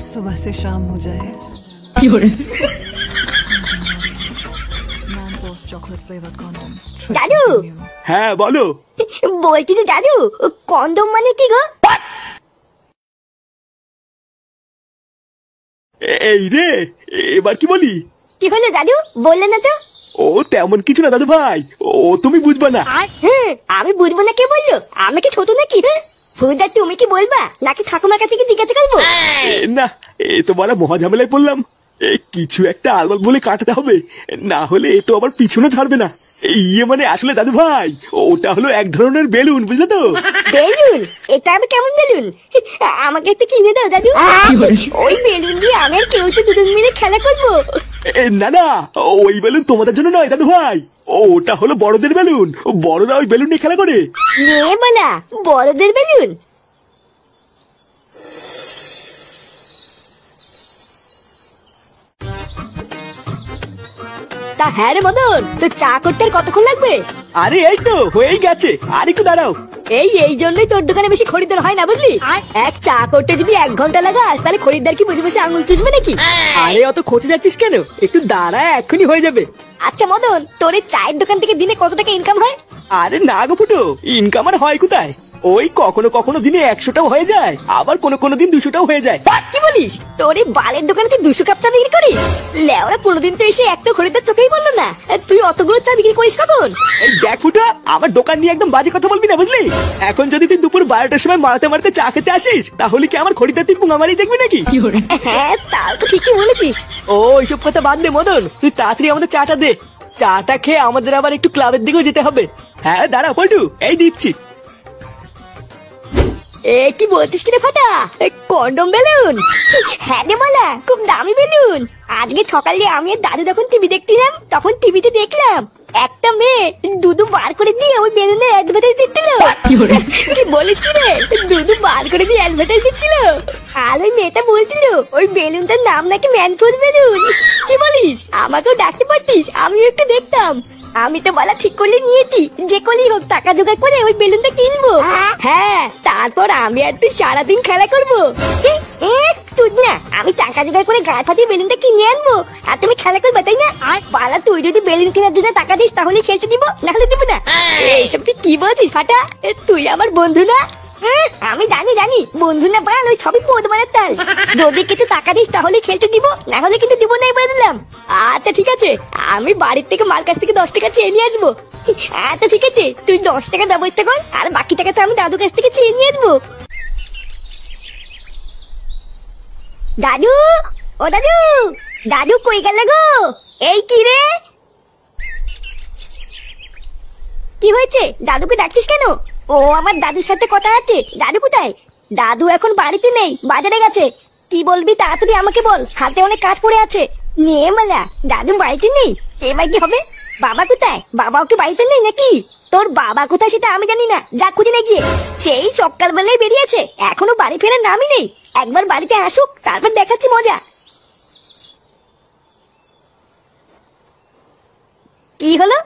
सुबह से शाम हो जाए দাদু। হ্যাঁ বলো। বলছি তো দাদু, কন্ডম মানে কি গো? এই রে, এবার কি বলি? কি হলো দাদু, বললেন না তো? ও তেমন কিছু না দাদু ভাই, ও তুমি বুঝবা না। হ্যাঁ, আমি বুঝবো না কে বললো? আমি কি ছোট নাকি? ফুদা তুমি কি বলবা নাকি ঠাকুমার কাছে কি জিজ্ঞাসা করবো? না, এ তো বলা মহা ঝামেলায় পড়লাম। কিছু একটা আলবাল বলে কাটাতে হবে, না হলে এ তো আবার পিছনে ছাড়বে না। ইয়ে মানে আসলে দাদু ভাই, ওটা হলো এক ধরনের বেলুন, বুঝলে তো? বেলুন? এটা আবার কেমন বেলুন? আমাকে একটু কিনে দাও দাদু। ওই বেলুন দিয়ে আমি আর কেউ তো দুজন মিলে খেলা করবো। না না, ওই বেলুন তোমাদের জন্য নয় দাদু ভাই, ওটা হলো বড়দের বেলুন। বড়রা ওই বেলুন নিয়ে খেলা করে। নে বলা বড়দের বেলুন? তা হ্যাঁ রে মদন, তো চা করতে আর কতক্ষণ লাগবে? আরে এই তো হয়েই গেছে, আর একটু দাঁড়াও। এই জন্যই তোর দোকানে বেশি খরিদ্দার হয় না, বুঝলি? এক চা করতে যদি 1 ঘন্টা লাগাস তাহলে খরিদ্দার কি বসে বসে আঙুল চুষবে নাকি? আরে অত খোঁজে যাচ্ছিস কেন, একটু দাঁড়া, এক্ষুনি হয়ে যাবে। আচ্ছা মদন, তোর এই চায়ের দোকান থেকে দিনে কত টাকা ইনকাম হয়? আরে না গো ফুটো, ইনকাম আর হয় কোথায়? ওই কখনো কখনো দিনে 100টাও হয়ে যায়, আবার কোনো দিন 200টাও হয়ে যায়। কি বলিস? তোর এই বালের দোকানে তুই 200 কাপ চা বিক্রি করিস? লেওরা কোনোদিন তো এসে একটা খরিদ্দার চোখেই বললো না। তুই অতগুলো চা বিক্রি করিস কখন? এই দেখ ফুটো, আমার দোকান নিয়ে একদম বাজে কথা বলবি না, বুঝলি? এখন যদি তুই দুপুর 12টার সময় মারতে মারতে চা খেতে আসিস, তাহলে কি আমার খরিদ্দার তুই পুঙ্গামারি দেখবি নাকি? হ্যাঁ, তাও তো ঠিকই বলেছিস। ও এইসব কথা বাদ দে মদন, তুই তাড়াতাড়ি আমাদের চাটা দে। চাটা খেয়ে আমাদের আবার একটু ক্লাবের দিকেও যেতে হবে। হ্যাঁ দাঁড়া পল্টু, এই দিচ্ছি। এ কি বলতিস কিরে ফাটা? Condom balloon? হ্যাঁ রে বলা, খুব দামি বেলুন। আজকে সকালে আমি আর দাদু যখন টিভি দেখছিলাম, তখন টিভিতে দেখলাম একটা মেয়ে দুধু বার করে দিয়ে ওই বেলুনের অ্যাডভার্টাইজ দিচ্ছিল। কি বলিস কি রে? দুধু বার করে দিয়ে অ্যাডভার্টাইজ দিচ্ছিল, আর ওই মেয়েটা বলছিল ওই বেলুনটার নাম নাকি ম্যানফোর্স বেলুন। কি বলিস? আমাকেও ডাকতে পারতিস, আমিও একটু দেখতাম। আমি তো বলা ঠিক করলে নিয়েছি, যে করেই হোক টাকা জোগাড় করে ওই বেলুনটা কিনবো। হ্যাঁ, তারপর আমি আর তুই সারাদিন খেলা করবো। তুই না, আমি টাকা জোগাড় করে গায়ে ফাটিয়ে বেলুনটা কিনে আনবো, আর তুমি খেলা করবে, তাই না? পালা, তুই যদি বেলুন কেনার জন্য টাকা দিস তাহলে খেলতে দিব, না হলে দিব না। এইসব তুই কি বলছিস ফাটা? তুই আমার বন্ধু না? আমি জানি বন্ধু না বাল, ওই সবই পদ মারার তাল। যদি কিছু টাকা দিস তাহলে খেলতে দিব, না হলে কিন্তু দিব না, বলে দিলাম। আচ্ছা ঠিক আছে, আমি বাড়ির থেকে মার কাছ থেকে 10 টাকা চেয়ে নিয়ে আসবো। আচ্ছা ঠিক আছে, তুই 10 টাকা ব্যবস্থা কর, আর বাকি টাকা তো আমি দাদুর কাছ থেকে চেয়ে নিয়ে আসবো। দাদু, ও দাদু, দাদু কই গেলে গো? এই কি রে, কি হয়েছে? দাদুকে ডাকছিস কেন? ও আমার দাদুর সাথে কথা আছে। দাদু কোথায়? দাদু এখন বাড়িতে নেই, বাজারে গেছে। কি বলবি তাড়াতাড়ি আমাকে বল, হাতে অনেক কাজ পড়ে আছে। নিয়ে মেলা, দাদু বাড়িতে নেই, এবার কি হবে? বাবা কোথায়? বাবাও কি বাড়িতে নেই নাকি? তোর বাবা কোথায় সেটা আমি জানি না, যা খুঁজে না গিয়ে। সেই সকালবেলায় বেরিয়েছে, এখনো বাড়ি ফেরার নামই নেই। একবার বাড়িতে আসুক, তারপর দেখাচ্ছি মজা। কি হলো?